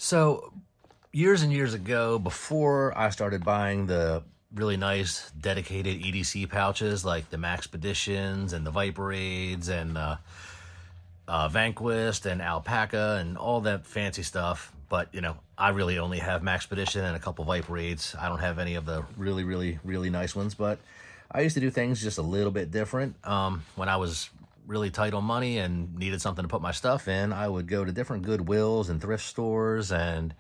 So, years and years ago, before I started buying the really nice dedicated EDC pouches like the Maxpeditions and the Viperades and Vanquist and Alpaca and all that fancy stuff. But, I really only have Maxpedition and a couple Viperades. I don't have any of the really, really, really nice ones. But I used to do things just a little bit different. When I was really tight on money and needed something to put my stuff in, I would go to different Goodwills and thrift stores and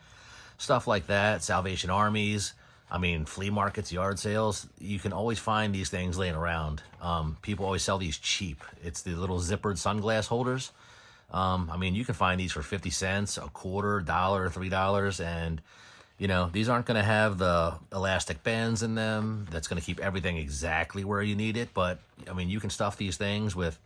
stuff like that, Salvation Armies. Flea markets, yard sales. You can always find these things laying around. People always sell these cheap. It's the little zippered sunglass holders. You can find these for 50 cents, a quarter, dollar, $3. And, these aren't going to have the elastic bands in them. That's going to keep everything exactly where you need it. But, you can stuff these things with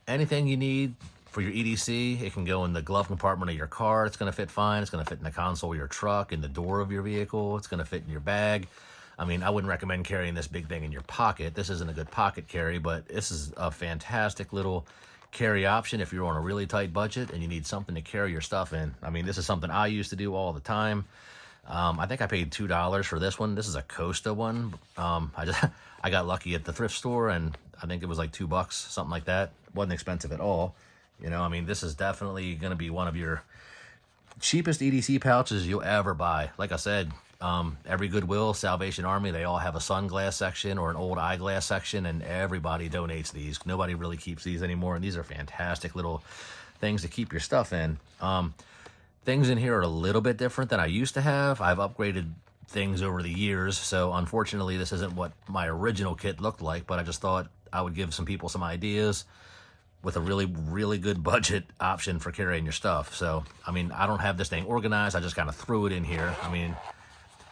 anything you need for your EDC. It can go in the glove compartment of your car. It's going to fit fine. It's going to fit in the console of your truck, in the door of your vehicle. It's going to fit in your bag. I wouldn't recommend carrying this big thing in your pocket. This isn't a good pocket carry, but this is a fantastic little carry option if you're on a really tight budget and you need something to carry your stuff in. This is something I used to do all the time. I think I paid $2 for this one. This is a Costa one. I got lucky at the thrift store, and I think it was like $2, something like that. Wasn't expensive at all. This is definitely going to be one of your cheapest EDC pouches you'll ever buy. Like I said, every Goodwill, Salvation Army, they all have a sunglass section or an old eyeglass section, and everybody donates these. Nobody really keeps these anymore, and these are fantastic little things to keep your stuff in. Things in here are a little bit different than I used to have. I've upgraded things over the years, so unfortunately this isn't what my original kit looked like, but I just thought I would give some people some ideas with a really, really good budget option for carrying your stuff. So, I don't have this thing organized. I just kind of threw it in here.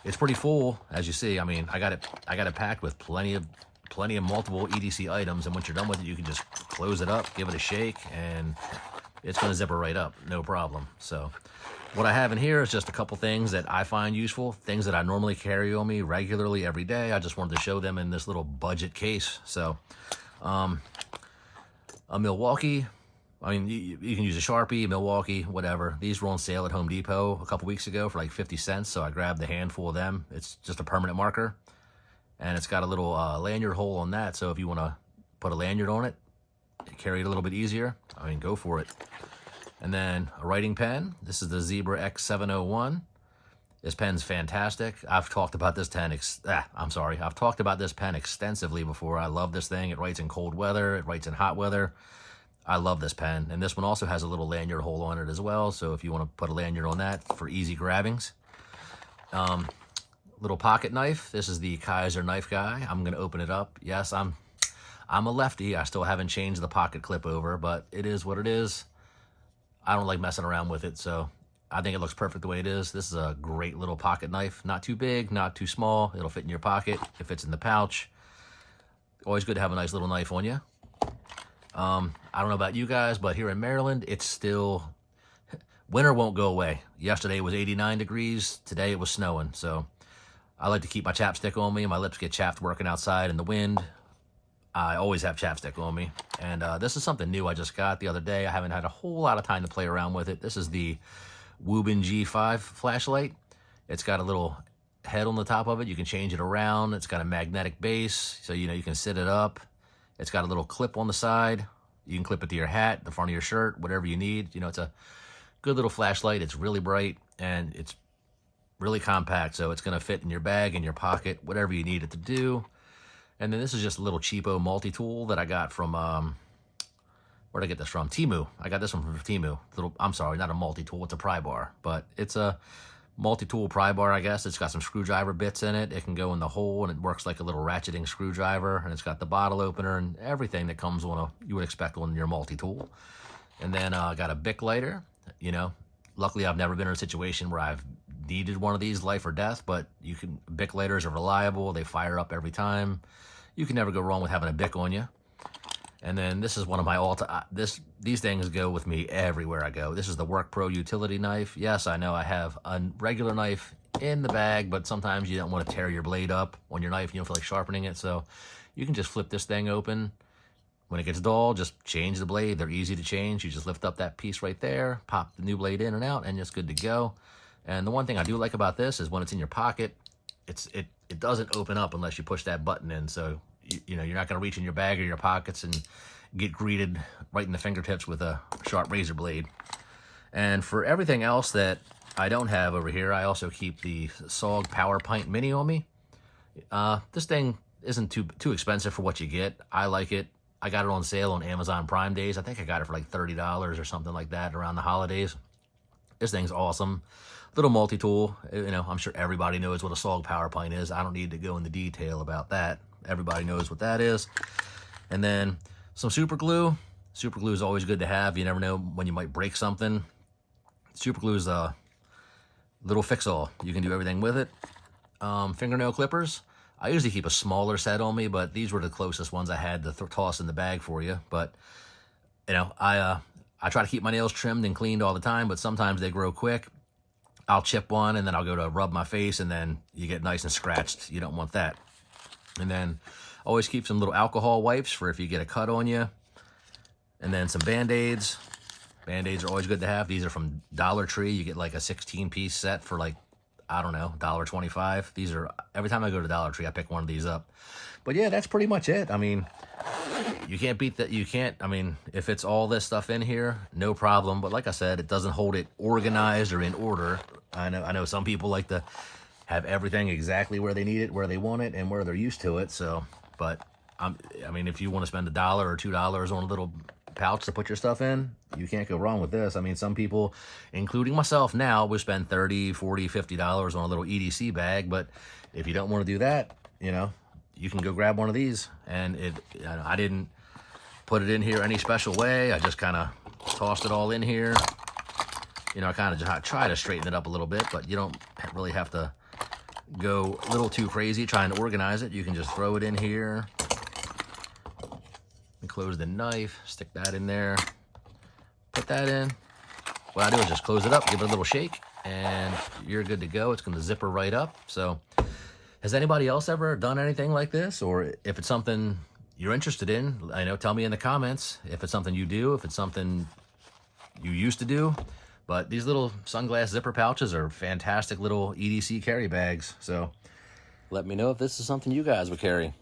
It's pretty full, as you see. I got it packed with plenty of multiple EDC items, and once you're done with it, you can just close it up, give it a shake, and it's going to zipper right up, no problem. So, what I have in here is just a couple things that I find useful, things that I normally carry on me regularly every day. I just wanted to show them in this little budget case. So, a Milwaukee. You can use a Sharpie, a Milwaukee, whatever. These were on sale at Home Depot a couple weeks ago for like 50 cents, so I grabbed a handful of them. It's just a permanent marker, and it's got a little lanyard hole on that, so if you want to put a lanyard on it, carry it a little bit easier, go for it. And then a writing pen. This is the Zebra X701. This pen's fantastic. I've talked about this I've talked about this pen extensively before. I love this thing. It writes in cold weather. It writes in hot weather. I love this pen. And this one also has a little lanyard hole on it as well. So if you want to put a lanyard on that for easy grabbings. Little pocket knife. This is the Kaiser knife guy. I'm going to open it up. Yes, I'm a lefty. I still haven't changed the pocket clip over, but it is what it is. I don't like messing around with it, so I think it looks perfect the way it is. This is a great little pocket knife. Not too big, not too small. It'll fit in your pocket. It fits in the pouch. Always good to have a nice little knife on you. I don't know about you guys, but here in Maryland, it's still... winter won't go away. Yesterday it was 89 degrees. Today it was snowing. So I like to keep my chapstick on me. My lips get chapped working outside in the wind. I always have chapstick on me. And this is something new I just got the other day. I haven't had a whole lot of time to play around with it. This is the Woobin G5 flashlight. It's got a little head on the top of it. You can change it around. It's got a magnetic base, so you can sit it up. It's got a little clip on the side. You can clip it to your hat, the front of your shirt, whatever you need. It's a good little flashlight. It's really bright, and it's really compact, so it's going to fit in your bag, in your pocket, whatever you need it to do. And then this is just a little cheapo multi-tool that I got from, where'd I get this from? Temu. I got this one from Temu. I'm sorry, not a multi-tool, it's a pry bar. But it's a multi-tool pry bar, I guess. It's got some screwdriver bits in it. It can go in the hole, and it works like a little ratcheting screwdriver. And it's got the bottle opener and everything that comes on you would expect on your multi-tool. And then I got a Bic lighter. Luckily I've never been in a situation where I've needed one of these, life or death, but Bic lighters are reliable. They fire up every time. You can never go wrong with having a Bic on you. And then this is one of my these things go with me everywhere I go. This is the Work Pro utility knife. Yes, I know I have a regular knife in the bag, but sometimes you don't want to tear your blade up on your knife. You don't feel like sharpening it, so you can just flip this thing open. When it gets dull, just change the blade. They're easy to change. You just lift up that piece right there, pop the new blade in and out, and it's good to go. And the one thing I do like about this is when it's in your pocket, it doesn't open up unless you push that button in. So, you know, you're not going to reach in your bag or your pockets and get greeted right in the fingertips with a sharp razor blade. And for everything else that I don't have over here, I also keep the SOG Power Pint Mini on me. This thing isn't too expensive for what you get. I like it. I got it on sale on Amazon Prime Days. I think I got it for like $30 or something like that around the holidays. This thing's awesome. Little multi-tool. You know, I'm sure everybody knows what a SOG Power Pint is. I don't need to go into detail about that. Everybody knows what that is. And then some super glue. Super glue is always good to have. You never know when you might break something. Super glue is a little fix-all. You can do everything with it. Fingernail clippers. I usually keep a smaller set on me, but these were the closest ones I had to toss in the bag for you. But, you know, I try to keep my nails trimmed and cleaned all the time, but sometimes they grow quick. I'll chip one, and then I'll go to rub my face, and then you get nice and scratched. You don't want that. And then always keep some little alcohol wipes for if you get a cut on you. And then some Band-Aids. Band-Aids are always good to have. These are from Dollar Tree. You get like a 16-piece set for like, I don't know, $1.25. These are, every time I go to Dollar Tree, I pick one of these up. But yeah, that's pretty much it. I mean, you can't beat that. You can't, I mean, if it's all this stuff in here, no problem. But like I said, it doesn't hold it organized or in order. I know some people like to have everything exactly where they need it, where they want it, and where they're used to it. So, but I mean, if you want to spend $1 or $2 on a little pouch to put your stuff in, you can't go wrong with this. I mean, some people, including myself now, would spend $30, $40, $50 on a little EDC bag. But if you don't want to do that, you know, you can go grab one of these. And I didn't put it in here any special way. I just kind of tossed it all in here. You know, I kind of just try to straighten it up a little bit, but you don't really have to go a little too crazy trying to organize it. You can just throw it in here. Close the knife, stick that in there, put that in. What I do is just close it up, give it a little shake, and you're good to go. It's going to zipper right up. So has anybody else ever done anything like this? Or if it's something you're interested in, I know, tell me in the comments if it's something you do, if it's something you used to do. But these little sunglass zipper pouches are fantastic little EDC carry bags. So let me know if this is something you guys would carry.